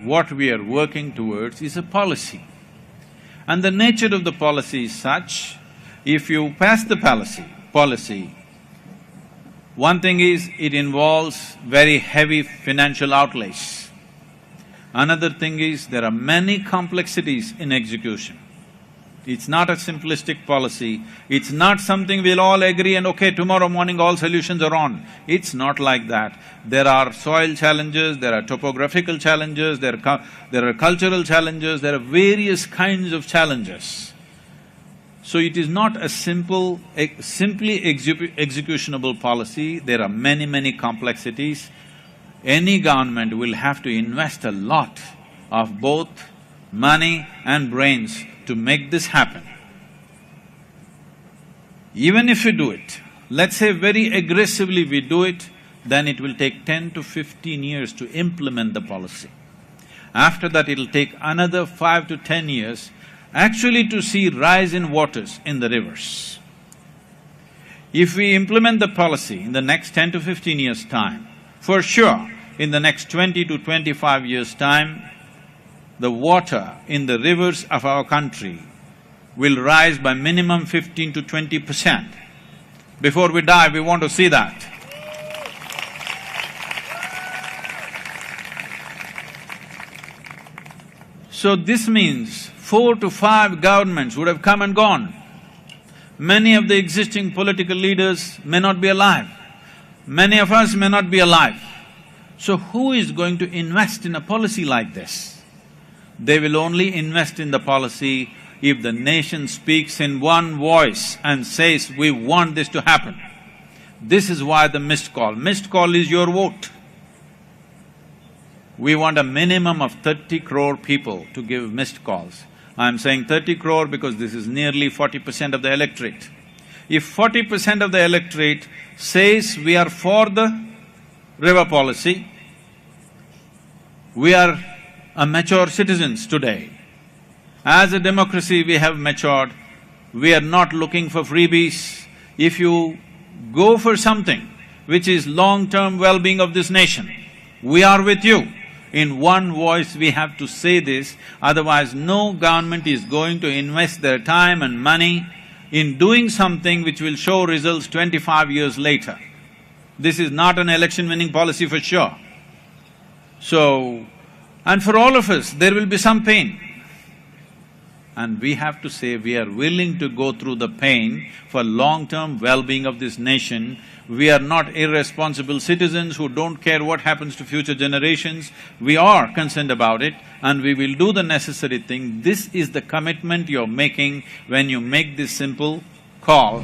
what we are working towards is a policy. And the nature of the policy is such, if you pass the policy, one thing is it involves very heavy financial outlays. Another thing is there are many complexities in execution. It's not a simplistic policy, it's not something we'll all agree and okay, tomorrow morning all solutions are on. It's not like that. There are soil challenges, there are topographical challenges, there are cultural challenges, there are various kinds of challenges. So it is not a simply executionable policy, there are many complexities. Any government will have to invest a lot of both money and brains to make this happen. Even if we do it, let's say very aggressively we do it, then it will take 10 to 15 years to implement the policy. After that, it'll take another 5 to 10 years actually to see rise in waters in the rivers. If we implement the policy in the next 10 to 15 years' time, for sure, in the next 20 to 25 years' time, the water in the rivers of our country will rise by minimum 15 to 20%. Before we die, we want to see that. So this means 4 to 5 governments would have come and gone. Many of the existing political leaders may not be alive. Many of us may not be alive. So who is going to invest in a policy like this? They will only invest in the policy if the nation speaks in one voice and says, we want this to happen. This is why the missed call. Missed call is your vote. We want a minimum of 30 crore people to give missed calls. I'm saying 30 crore because this is nearly 40% of the electorate. If 40% of the electorate says we are for the river policy, we are mature citizens today. As a democracy, we have matured, we are not looking for freebies. If you go for something which is long-term well-being of this nation, we are with you. In one voice we have to say this, otherwise no government is going to invest their time and money in doing something which will show results 25 years later. This is not an election-winning policy for sure. So, and for all of us, there will be some pain. And we have to say we are willing to go through the pain for long-term well-being of this nation. We are not irresponsible citizens who don't care what happens to future generations. We are concerned about it and we will do the necessary thing. This is the commitment you're making when you make this simple call.